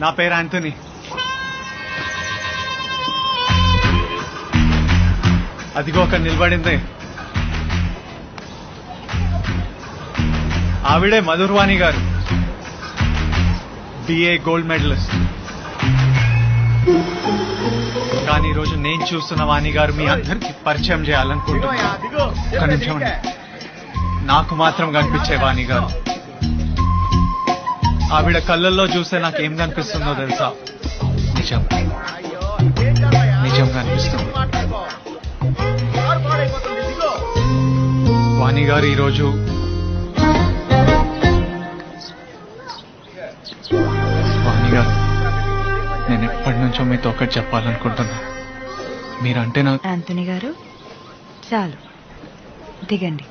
నా పేరు యాంథనీ. అదిగో ఒక నిలబడింది, ఆవిడే మధుర్వాణి గారు, బిఏ గోల్డ్ మెడలిస్ట్. కానీ ఈరోజు నేను చూస్తున్న వాణి గారు మీ అందరికి పరిచయం చేయాలనుకుంటున్నా. ఒక నిమిషం అండి. నాకు మాత్రం కనిపించే వాణి గారు, ఆవిడ కళ్ళల్లో చూస్తే నాకేం కనిపిస్తుందో తెలుసా? నిజం, నిజం కనిపిస్తుంది. వాణి గారు ఈరోజు వాణి గారు, నేను ఎప్పటి నుంచో మీతో ఒకటి చెప్పాలనుకుంటున్నా. మీరంటే నాకు. యాంథనీ గారు చాలు, దిగండి.